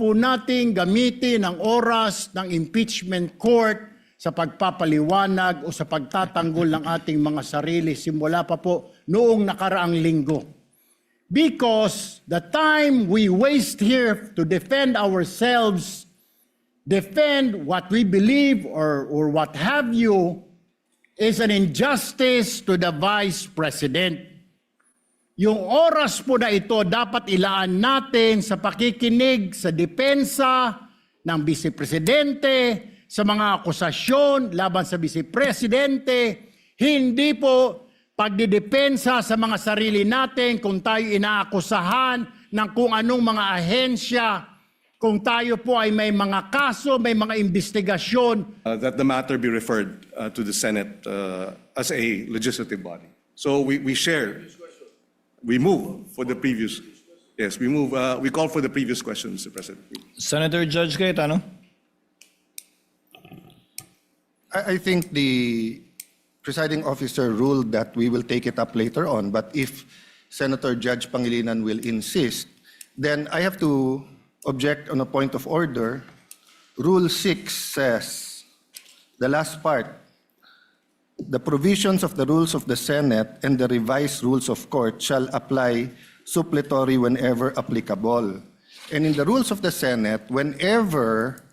po nating gamitin ang oras ng impeachment court sa pagpapaliwanag o sa pagtatanggol ng ating mga sarili simula pa po noong nakaraang linggo. Because the time we waste here to defend ourselves, defend what we believe or what have you, is an injustice to the Vice President. Yung oras po na ito dapat ilaan natin sa pakikinig sa depensa ng Vice Presidente, sa mga akusasyon laban sa Vice Presidente, hindi po pagdidepensa sa mga sarili natin kung tayo inaakusahan ng kung anong mga ahensya, kung tayo po ay may mga kaso, may mga investigasyon. That the matter be referred to the Senate as a legislative body. So we share, we move for the previous, yes, we call for the previous question, Mr. President. Senator Judge Cayetano. I think the presiding officer ruled that we will take it up later on, but if Senator Judge Pangilinan will insist, then I have to object on a point of order. Rule 6 says, the last part, the provisions of the rules of the Senate and the revised rules of court shall apply suppletory whenever applicable. And in the rules of the Senate, whenever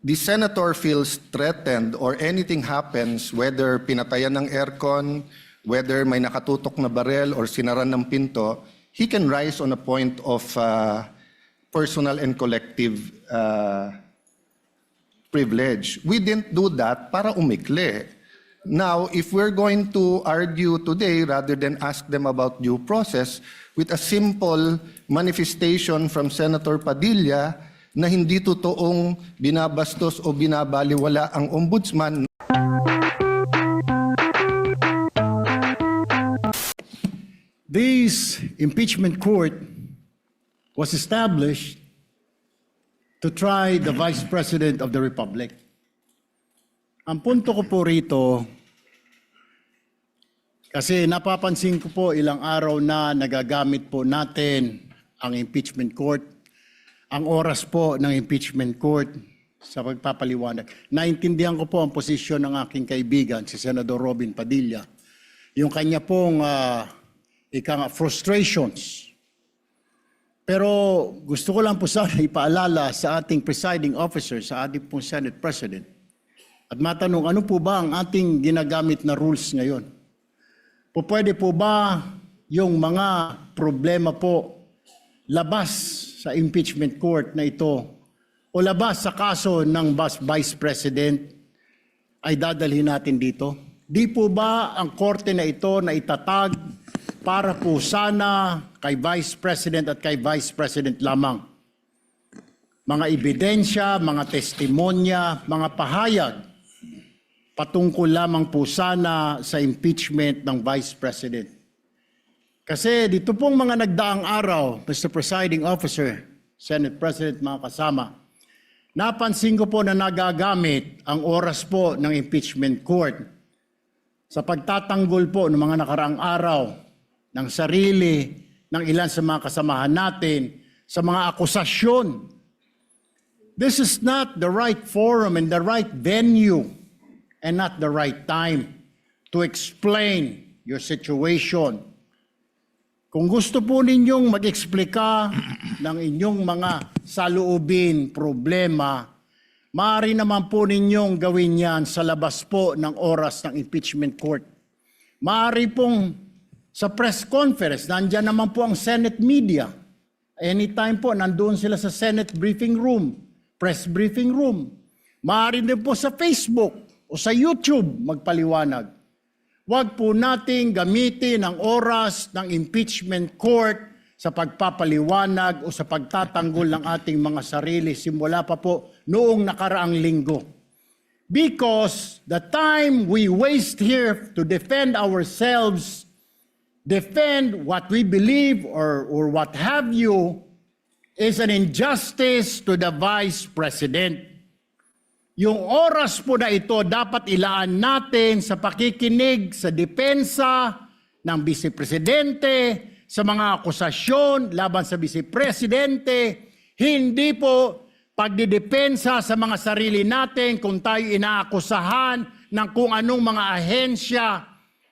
the senator feels threatened or anything happens, whether pinatayan ng aircon, whether may nakatutok na barel or sinaran ng pinto, he can rise on a point of personal and collective privilege. We didn't do that para umikli. Now, if we're going to argue today rather than ask them about due process with a simple manifestation from Senator Padilla na hindi totoong binabastos o binabaliwala ang ombudsman. This impeachment court was established to try the Vice President of the Republic. Ang punto ko po rito, kasi napapansin ko po ilang araw na nagagamit po natin ang impeachment court, ang oras po ng impeachment court sa pagpapaliwanag. Naintindihan ko po ang posisyon ng aking kaibigan, si Senador Robin Padilla. Yung kanya pong frustrations. Pero gusto ko lang po sana ipaalala sa ating presiding officer, sa ating pong Senate President, at matanong, ano po ba ang ating ginagamit na rules ngayon? Pwede po ba yung mga problema po labas sa impeachment court na ito o labas sa kaso ng Vice President ay dadalhin natin dito? Di po ba ang korte na ito na itatag para po sana kay Vice President at kay Vice President lamang? Mga ebidensya, mga testimonya, mga pahayag patungkol lamang po sana sa impeachment ng Vice President. Kasi dito pong mga nagdaang araw, Mr. Presiding Officer, Senate President, mga kasama, napansin ko po na nagagamit ang oras po ng impeachment court sa pagtatanggol po ng mga nakaraang araw ng sarili ng ilan sa mga kasamahan natin sa mga akusasyon. This is not the right forum and the right venue and not the right time to explain your situation. Kung gusto po ninyong mag-eksplika ng inyong mga saloobin, problema, maaari naman po ninyong gawin yan sa labas po ng oras ng impeachment court. Maaari pong sa press conference, nandyan naman po ang Senate media. Anytime po, nandoon sila sa Senate briefing room, press briefing room. Maaari din po sa Facebook o sa YouTube magpaliwanag. Huwag po nating gamitin ang oras ng impeachment court sa pagpapaliwanag o sa pagtatanggol ng ating mga sarili simula pa po noong nakaraang linggo. Because the time we waste here to defend ourselves, defend what we believe or what have you, is an injustice to the Vice President. Yung oras po na ito dapat ilaan natin sa pakikinig sa depensa ng Vice Presidente, sa mga akusasyon laban sa Vice Presidente, Hindi po pagdidepensa sa mga sarili natin kung tayo inaakusahan ng kung anong mga ahensya,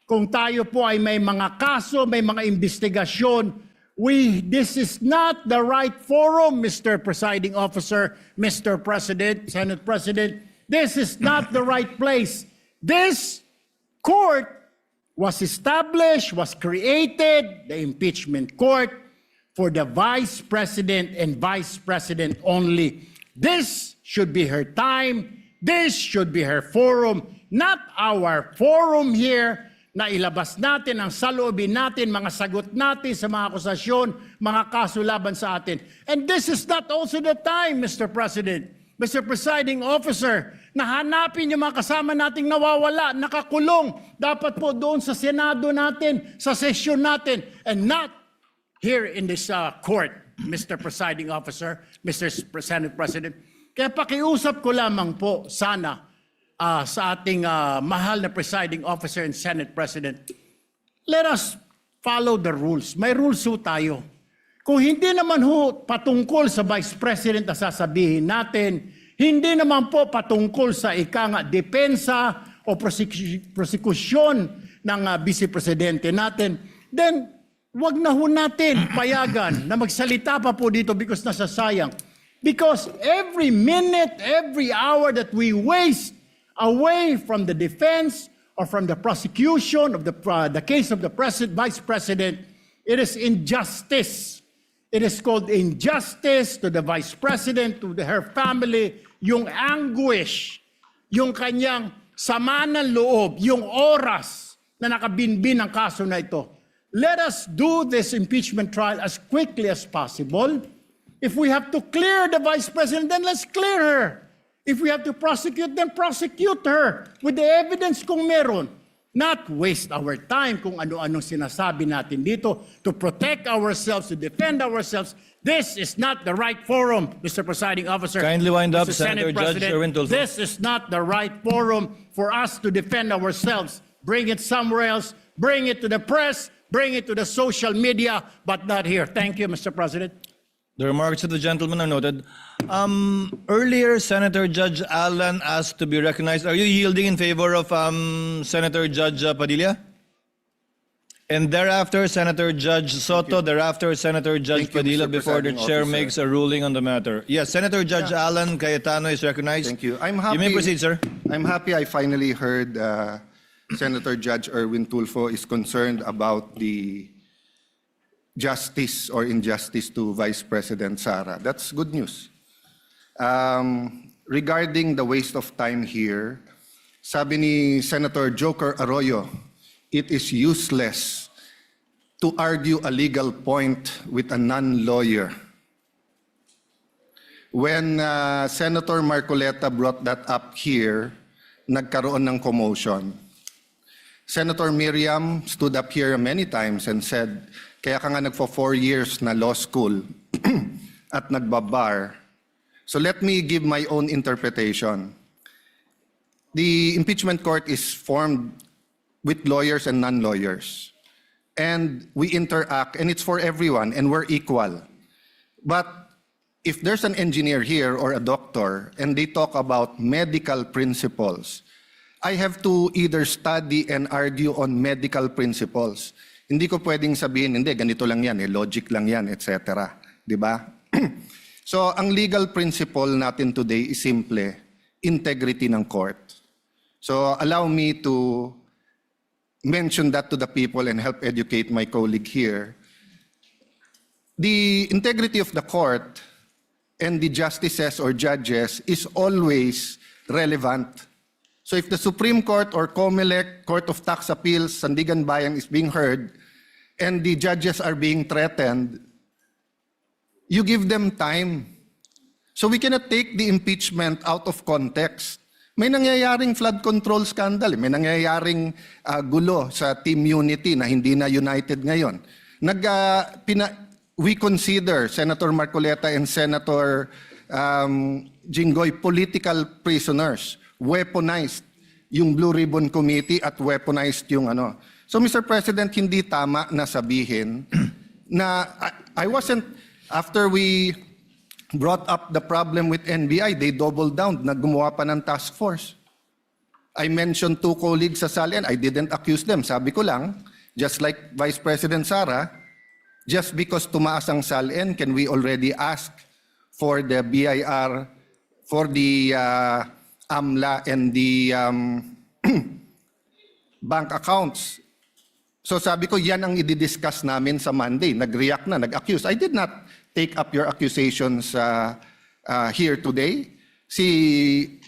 kung tayo po ay may mga kaso, may mga investigasyon. This is not the right forum, Mr. Presiding Officer, Mr. President, Senate President. This is not the right place. This court was established, was created, the impeachment court, for the Vice President and Vice President only. This should be her time. This should be her forum, not our forum here na ilabas natin ang saloobin natin, mga sagot natin sa mga akusasyon, mga kaso laban sa atin. And this is not also the time, Mr. President, Mr. Presiding Officer, na hanapin yung mga kasama nating nawawala, nakakulong, dapat po doon sa Senado natin, sa sesyon natin, and not here in this court, Mr. Presiding Officer, Mr. Senate President. Kaya pakiusap ko lamang po sana sa ating mahal na Presiding Officer and Senate President, let us follow the rules. May rules ho tayo. Kung hindi naman ho patungkol sa Vice President na sasabihin natin, hindi naman po patungkol sa depensa o prosekusyon ng Vice Presidente natin, then wag na ho natin payagan na magsalita pa po dito because nasasayang. Because every minute, every hour that we waste away from the defense or from the prosecution of the case of the Vice President, it is injustice. It is called injustice to the Vice President, to her family, yung anguish, yung kanyang sama ng loob, yung oras na nakabinbin ang kaso na ito. Let us do this impeachment trial as quickly as possible. If we have to clear the Vice President, then let's clear her. If we have to prosecute, then prosecute her with the evidence kung meron. Not waste our time kung ano-anong sinasabi natin dito to protect ourselves, to defend ourselves. This is not the right forum, Mr. Presiding Officer. Kindly wind up, Mr. Senator Senate Judge President. Erwin Tulfo. This is not the right forum for us to defend ourselves. Bring it somewhere else. Bring it to the press. Bring it to the social media, but not here. Thank you, Mr. President. The remarks of the gentleman are noted. Earlier, Senator Judge Allen asked to be recognized. Are you yielding in favor of Senator Judge Padilla? And thereafter, Senator Judge Soto. Thereafter, Senator Judge Thank you, Padilla Mr. before the Presiding chair Officer. makes a ruling on the matter. Yes, Senator Judge Allen Cayetano is recognized. Thank you. I'm happy. You may proceed, sir. I'm happy I finally heard Senator Judge Erwin Tulfo is concerned about the justice or injustice to Vice President Sara. That's good news. Regarding the waste of time here, sabi ni Senator Joker Arroyo, it is useless to argue a legal point with a non-lawyer. When Senator Marcoleta brought that up here, nagkaroon ng commotion. Senator Miriam stood up here many times and said, kaya ka nga nagpo 4 years na law school at nagbabar. So let me give my own interpretation. The impeachment court is formed with lawyers and non-lawyers. And we interact, and it's for everyone, and we're equal. But if there's an engineer here or a doctor, and they talk about medical principles, I have to either study and argue on medical principles. Hindi ko pwedeng sabihin, hindi, ganito lang yan, logic lang yan, etc. Di ba? So, ang legal principle natin today is simple, integrity ng court. So, allow me to mention that to the people and help educate my colleague here. The integrity of the court and the justices or judges is always relevant. So if the Supreme Court or COMELEC, Court of Tax Appeals, Sandigan Bayan is being heard and the judges are being threatened, you give them time. So we cannot take the impeachment out of context. May nangyayaring flood control scandal, may nangyayaring gulo sa Team Unity na hindi na united ngayon. We consider Senator Marcoleta and Senator Jinggoy political prisoners, weaponized yung Blue Ribbon Committee at weaponized yung ano. So Mr. President, hindi tama na sabihin na I wasn't, after we brought up the problem with NBI. They doubled down, naggumawa pa ng task force. I mentioned 2 colleagues sa SALN. I didn't accuse them. Sabi ko lang, just like Vice President Sara, just because tumaas ang SALN, can we already ask for the BIR, for the AMLA and the bank accounts? So sabi ko, yan ang i-discuss namin sa Monday. Nag-react na, nag-accuse. I did not take up your accusations here today. Si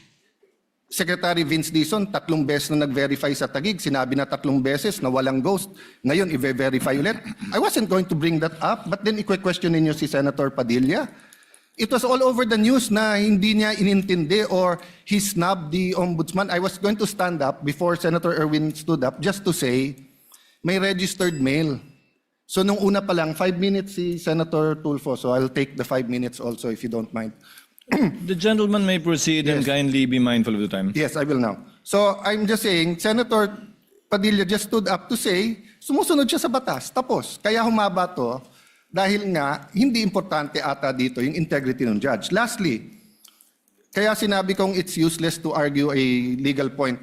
Secretary Vince Dizon, 3 beses na nag-verify sa Taguig. Sinabi na 3 beses na walang ghost. Ngayon, i-verify ulit. I wasn't going to bring that up, but then i-question ninyo si Senator Padilla. It was all over the news na hindi niya inintindi or he snubbed the ombudsman. I was going to stand up before Senator Erwin stood up just to say, may registered mail. So nung una pa lang, 5 minutes si Senator Tulfo. So I'll take the 5 minutes also if you don't mind. The gentleman may proceed and Yes. kindly be mindful of the time. Yes, I will now. So I'm just saying, Senator Padilla just stood up to say, sumusunod siya sa batas. Tapos, kaya humaba to dahil nga hindi importante ata dito yung integrity ng judge. Lastly, kaya sinabi kong it's useless to argue a legal point.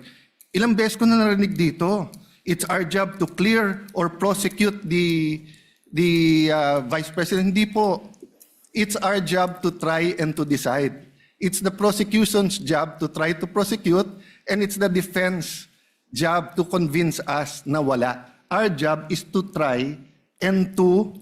Ilang beses ko na narinig dito. It's our job to clear or prosecute the Vice President. Hindi po. It's our job to try and to decide. It's the prosecution's job to try to prosecute, and it's the defense job to convince us na wala. Our job is to try and to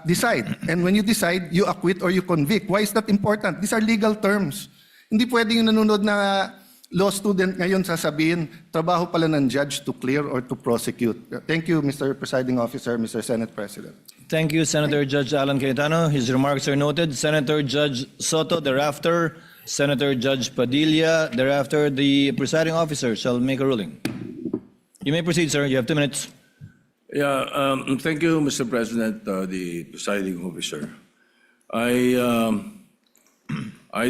decide. And when you decide, you acquit or you convict. Why is that important? These are legal terms. Hindi pwedeng yung nanonood na law student ngayon sasabihin, trabaho pala ng judge to clear or to prosecute. Thank you, Mr. Presiding Officer, Mr. Senate President. Thank you, Senator Judge Alan Cayetano. His remarks are noted. Senator Judge Soto, thereafter, Senator Judge Padilla, thereafter, the presiding officer shall make a ruling. You may proceed, sir. You have 2 minutes. Yeah, thank you, Mr. President, the presiding officer. I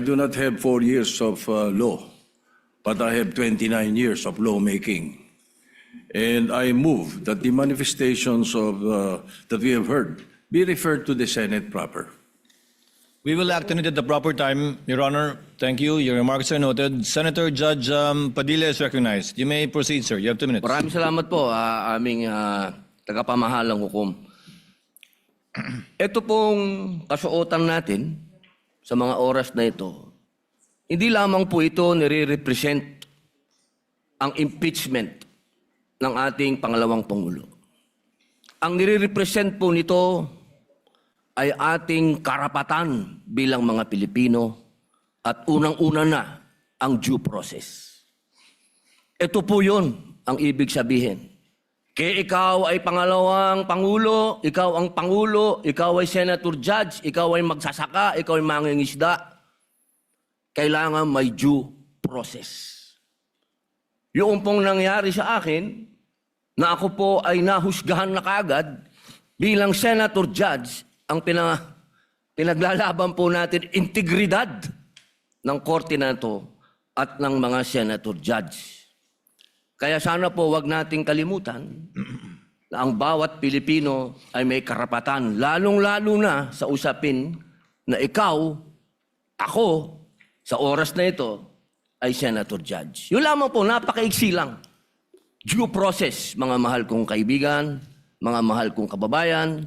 do not have 4 years of law, but I have 29 years of lawmaking. And I move that the manifestations of that we have heard be referred to the Senate proper. We will act on it at the proper time, Your Honor. Thank you. Your remarks are noted. Senator Judge Padilla is recognized. You may proceed, sir. You have 2 minutes. Maraming salamat po, aming tagapamahalang hukom. Ito pong kasuotan natin sa mga oras na ito, hindi lamang po ito nire-represent ang impeachment ng ating pangalawang Pangulo. Ang nire-represent po nito ay ating karapatan bilang mga Pilipino at unang-una na ang due process. Ito po yun ang ibig sabihin. Kaya ikaw ay pangalawang Pangulo, ikaw ang Pangulo, ikaw ay Senator Judge, ikaw ay magsasaka, ikaw ay mangingisda, kailangan may due process. Yung pong nangyari sa akin, na ako po ay nahusgahan na kaagad bilang Senator Judge, ang pinaglalaban po natin, integridad ng korte na ito at ng mga Senator Judge. Kaya sana po wag nating kalimutan na ang bawat Pilipino ay may karapatan, lalong-lalo na sa usapin na ikaw, ako, sa oras na ito, ay Senator Judge. Yun lamang po, napakaiksi lang. Due process, mga mahal kong kaibigan, mga mahal kong kababayan,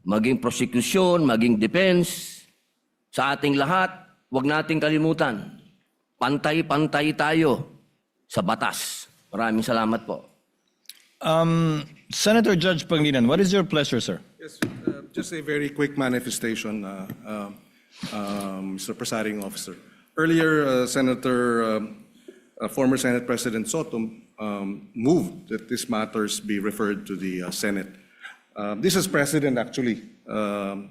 maging prosecution, maging defense, sa ating lahat, huwag nating kalimutan, pantay-pantay tayo sa batas. Maraming salamat po. Senator Judge Pangilinan, what is your pleasure, sir? Yes, just a very quick manifestation, Mr. Presiding Officer. Earlier, former Senate President Soto moved that these matters be referred to the Senate. This is precedent, actually.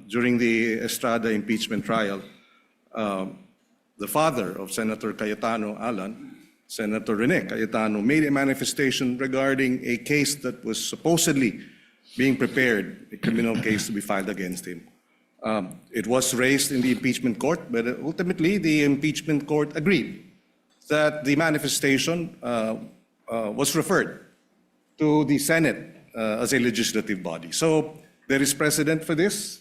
During the Estrada impeachment trial, the father of Senator Cayetano, Alan, Senator Rene Cayetano, made a manifestation regarding a case that was supposedly being prepared, a criminal case to be filed against him. It was raised in the impeachment court, but ultimately the impeachment court agreed that the manifestation was referred to the Senate as a legislative body. So there is precedent for this.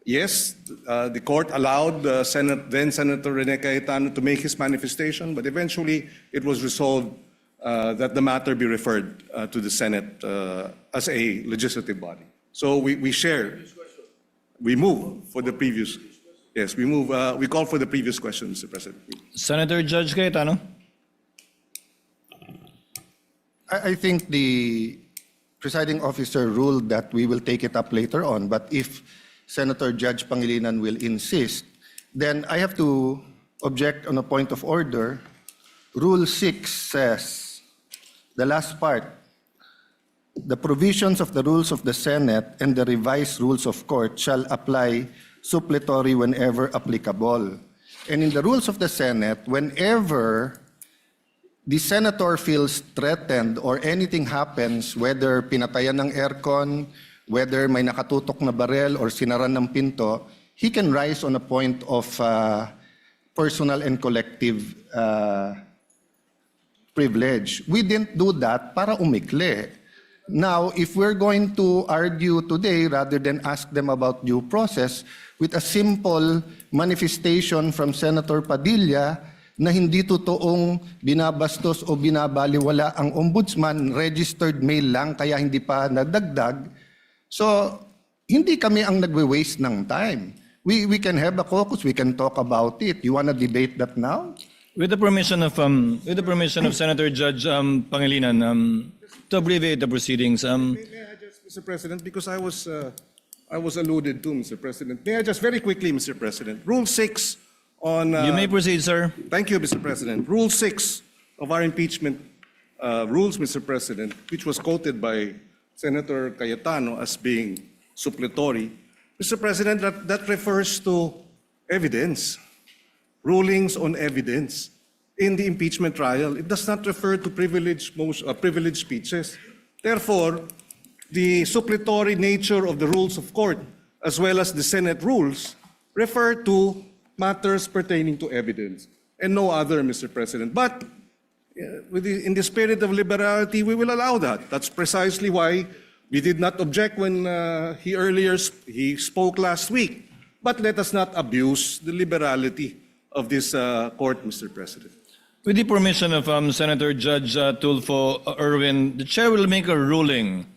Yes, the court allowed then Senator Rene Cayetano to make his manifestation, but eventually it was resolved that the matter be referred to the Senate as a legislative body. So we share. We move for the previous. Yes, we move. We call for the previous question, Mr. President. Senator Judge Cayetano. I think the presiding officer ruled that we will take it up later on, but if Senator Judge Pangilinan will insist, then I have to object on a point of order. Rule 6 says, the last part, the provisions of the rules of the Senate and the revised rules of court shall apply suppletory whenever applicable. And in the rules of the Senate, whenever the senator feels threatened or anything happens, whether pinatayan ng aircon, whether may nakatutok na barel or sinaran ng pinto, he can rise on a point of personal and collective privilege. We didn't do that para umikli. Now, if we're going to argue today rather than ask them about due process with a simple manifestation from Senator Padilla na hindi totoong binabastos o binabaliwala ang ombudsman, registered mail lang kaya hindi pa nadagdag. So, hindi kami ang nagwe-waste ng time. We can have a caucus, we can talk about it. You want to debate that now? With the permission of Senator Judge Pangilinan, to abbreviate the proceedings, May I just, Mr. President, because I was alluded to, Mr. President. May I just very quickly, Mr. President, Rule 6 on... you may proceed, sir. Thank you, Mr. President. Rule 6 of our impeachment rules, Mr. President, which was quoted by Senator Cayetano as being suppletory. Mr. President, that refers to evidence, rulings on evidence in the impeachment trial. It does not refer to privileged speeches. Therefore, the suppletory nature of the rules of court, as well as the Senate rules, refer to matters pertaining to evidence and no other, Mr. President. But in the spirit of liberality, we will allow that. That's precisely why we did not object when he spoke last week. But let us not abuse the liberality of this court, Mr. President. With the permission of Senator Judge Tulfo Erwin, the chair will make a ruling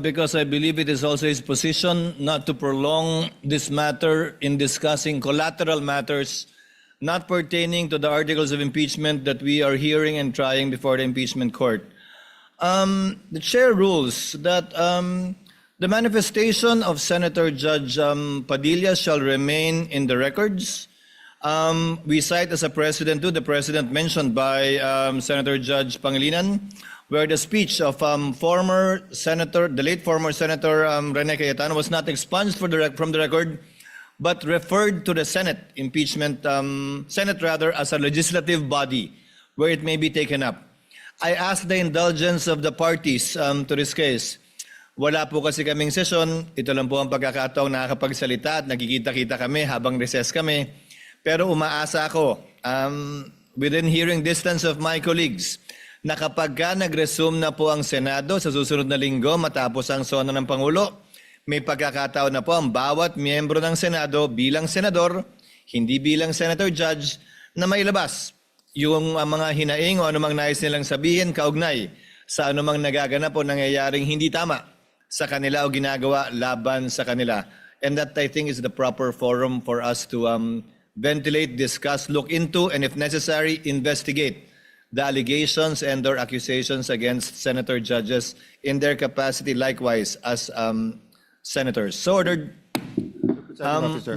because I believe it is also his position not to prolong this matter in discussing collateral matters not pertaining to the articles of impeachment that we are hearing and trying before the impeachment court. The chair rules that the manifestation of Senator Judge Padilla shall remain in the records. We cite as a precedent to the precedent mentioned by Senator Judge Pangilinan, where the speech of the late former Senator Rene Cayetano was not expunged from the record, but referred to the Senate as a legislative body where it may be taken up. I ask the indulgence of the parties to this case. Wala po kasi kaming session. Ito lang po ang pagkakataong nakakapagsalita at nagkikita-kita kami habang recess kami. Pero umaasa ako, within hearing distance of my colleagues, na kapag nag-resume na po ang Senado sa susunod na linggo matapos ang sona ng Pangulo, may pagkakataon na po ang bawat miyembro ng Senado bilang senador, hindi bilang senator judge, na mailabas yung mga hinaing o anumang nais nilang sabihin kaugnay sa anumang nagaganap o nangyayaring hindi tama sa kanila o ginagawa laban sa kanila. And that, I think, is the proper forum for us to ventilate, discuss, look into, and if necessary, investigate the allegations and or accusations against senator judges in their capacity likewise as senators. So ordered.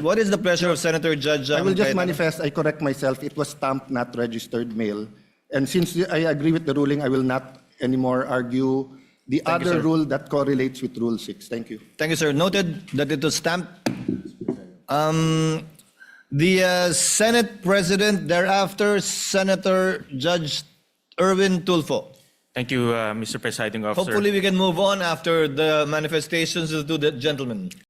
What is the pleasure of Senator Judge? I will just Cayetano? manifest, I correct myself, it was stamped, not registered mail. And since I agree with the ruling, I will not anymore argue the Thank you, other sir. rule that correlates with Rule 6. Thank you. Thank you, sir. Noted that it was stamped. The Senate President, thereafter, Senator Judge Erwin Tulfo. Thank you, Mr. Presiding Officer. Hopefully we can move on after the manifestations of the gentlemen.